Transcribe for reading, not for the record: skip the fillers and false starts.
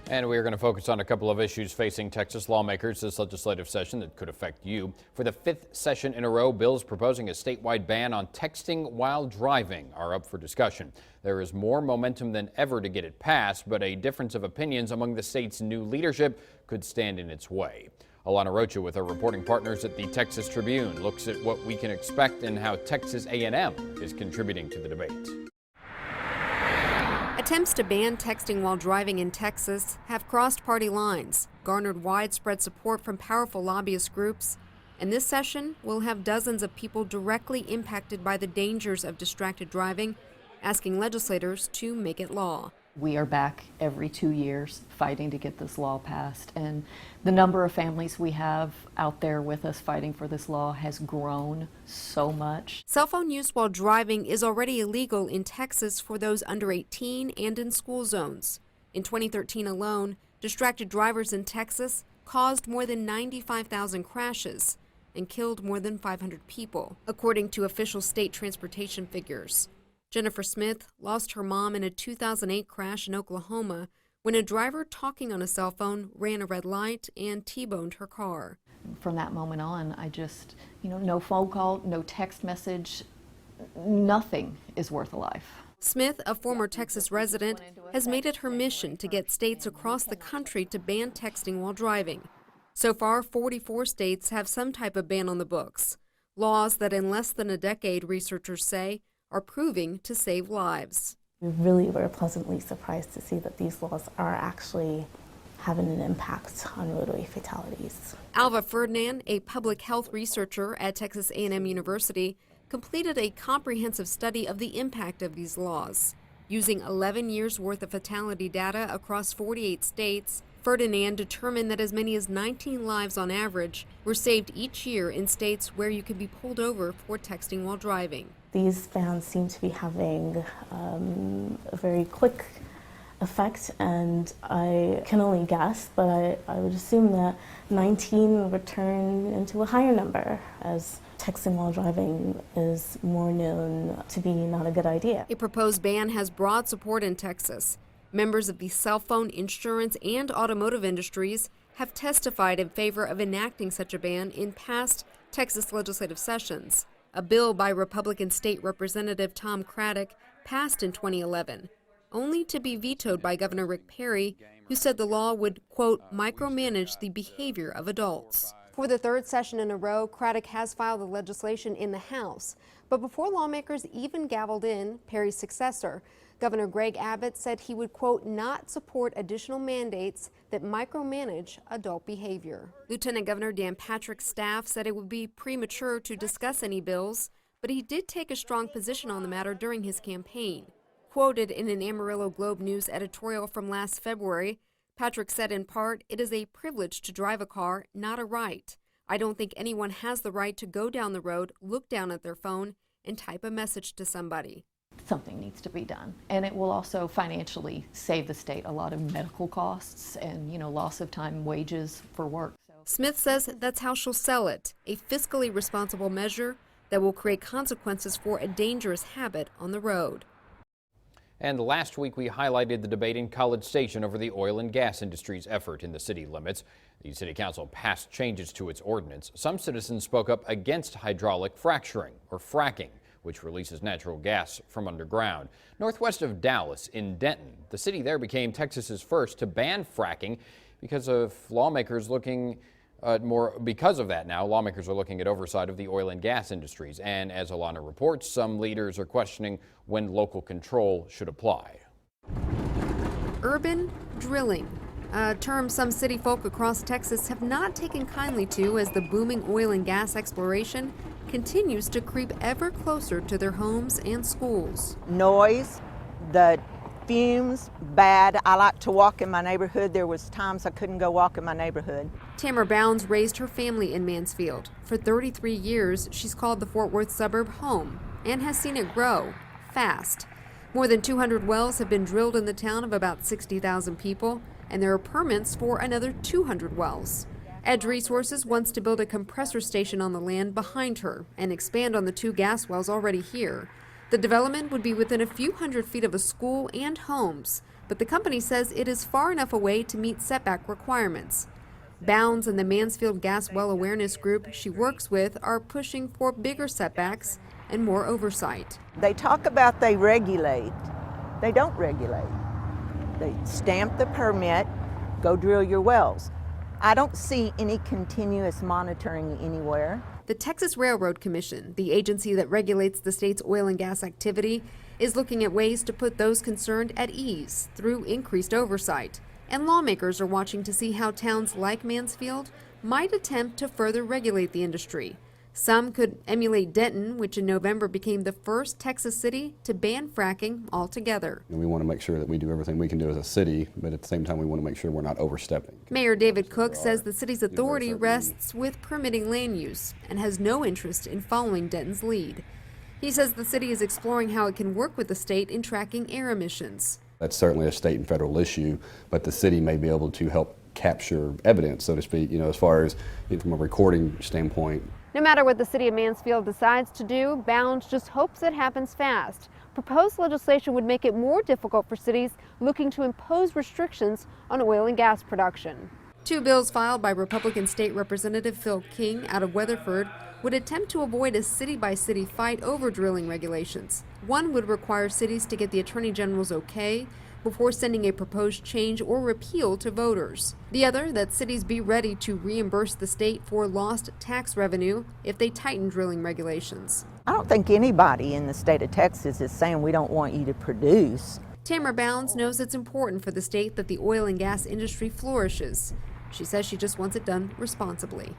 And we are going to focus on a couple of issues facing Texas lawmakers this legislative session that could affect you. For the fifth session in a row, bills proposing a statewide ban on texting while driving are up for discussion. There is more momentum than ever to get it passed, but a difference of opinions among the state's new leadership could stand in its way. Alana Rocha with our reporting partners at the Texas Tribune looks at what we can expect and how Texas A&M is contributing to the debate. Attempts to ban texting while driving in Texas have crossed party lines, garnered widespread support from powerful lobbyist groups, and this session will have dozens of people directly impacted by the dangers of distracted driving, asking legislators to make it law. We are back every 2 years fighting to get this law passed, and the number of families we have out there with us fighting for this law has grown so much. Cell phone use while driving is already illegal in Texas for those under 18 and in school zones. In 2013 alone, distracted drivers in Texas caused more than 95,000 crashes and killed more than 500 people, according to official state transportation figures. Jennifer Smith lost her mom in a 2008 crash in Oklahoma when a driver talking on a cell phone ran a red light and T-boned her car. From that moment on, I just, no phone call, no text message, nothing is worth a life. Smith, a former Texas resident, has made it her mission to get states across the country to ban texting while driving. So far, 44 states have some type of ban on the books, laws that in less than a decade, researchers say, are proving to save lives. We really were pleasantly surprised to see that these laws are actually having an impact on roadway fatalities. Alva Ferdinand, a public health researcher at Texas A&M University, completed a comprehensive study of the impact of these laws. Using 11 years' worth of fatality data across 48 states, Ferdinand determined that as many as 19 lives on average were saved each year in states where you could be pulled over for texting while driving. These bans seem to be having a very quick effect, and I can only guess, but I would assume that 19 would turn into a higher number as texting while driving is more known to be not a good idea. A proposed ban has broad support in Texas. Members of the cell phone, insurance, and automotive industries have testified in favor of enacting such a ban in past Texas legislative sessions. A bill by Republican State Representative Tom Craddock passed in 2011, only to be vetoed by Governor Rick Perry, who said the law would, quote, micromanage the behavior of adults. For the third session in a row, Craddock has filed the legislation in the House. But before lawmakers even gavelled in, Perry's successor, Governor Greg Abbott said he would, quote, not support additional mandates that micromanage adult behavior. Lieutenant Governor Dan Patrick's staff said it would be premature to discuss any bills, but he did take a strong position on the matter during his campaign. Quoted in an Amarillo Globe News editorial from last February, Patrick said in part, "It is a privilege to drive a car, not a right. I don't think anyone has the right to go down the road, look down at their phone, and type a message to somebody." Something needs to be done, and it will also financially save the state a lot of medical costs and loss of time, wages for work. Smith says that's how she'll sell it, a fiscally responsible measure that will create consequences for a dangerous habit on the road. And last week we highlighted the debate in College Station over the oil and gas industry's effort in the city limits. The city council passed changes to its ordinance. Some citizens spoke up against hydraulic fracturing or fracking, which releases natural gas from underground. Northwest of Dallas in Denton, the city there became Texas's first to ban fracking because of lawmakers looking because of that now, lawmakers are looking at oversight of the oil and gas industries. And as Alana reports, some leaders are questioning when local control should apply. Urban drilling, a term some city folk across Texas have not taken kindly to as the booming oil and gas exploration continues to creep ever closer to their homes and schools. Noise, the fumes, bad. I like to walk in my neighborhood. There was times I couldn't go walk in my neighborhood. Tamara Bounds raised her family in Mansfield. For 33 years, she's called the Fort Worth suburb home and has seen it grow fast. More than 200 wells have been drilled in the town of about 60,000 people, and there are permits for another 200 wells. Edge Resources wants to build a compressor station on the land behind her and expand on the 2 gas wells already here. The development would be within a few hundred feet of a school and homes, but the company says it is far enough away to meet setback requirements. Bounds and the Mansfield Gas Well Awareness Group she works with are pushing for bigger setbacks and more oversight. They talk about they regulate. They don't regulate. They stamp the permit, go drill your wells. I don't see any continuous monitoring anywhere. The Texas Railroad Commission, the agency that regulates the state's oil and gas activity, is looking at ways to put those concerned at ease through increased oversight. And lawmakers are watching to see how towns like Mansfield might attempt to further regulate the industry. Some could emulate Denton, which in November became the first Texas city to ban fracking altogether. And we want to make sure that we do everything we can do as a city, but at the same time we want to make sure we're not overstepping. Mayor David Cook says the city's authority rests with permitting land use and has no interest in following Denton's lead. He says the city is exploring how it can work with the state in tracking air emissions. That's certainly a state and federal issue, but the city may be able to help capture evidence, so to speak, as far as from a recording standpoint. No matter what the city of Mansfield decides to do, Bounds just hopes it happens fast. Proposed legislation would make it more difficult for cities looking to impose restrictions on oil and gas production. Two bills filed by Republican State Representative Phil King out of Weatherford would attempt to avoid a city-by-city fight over drilling regulations. One would require cities to get the Attorney General's okay before sending a proposed change or repeal to voters. The other, that cities be ready to reimburse the state for lost tax revenue if they tighten drilling regulations. I don't think anybody in the state of Texas is saying we don't want you to produce. Tamara Bounds knows it's important for the state that the oil and gas industry flourishes. She says she just wants it done responsibly.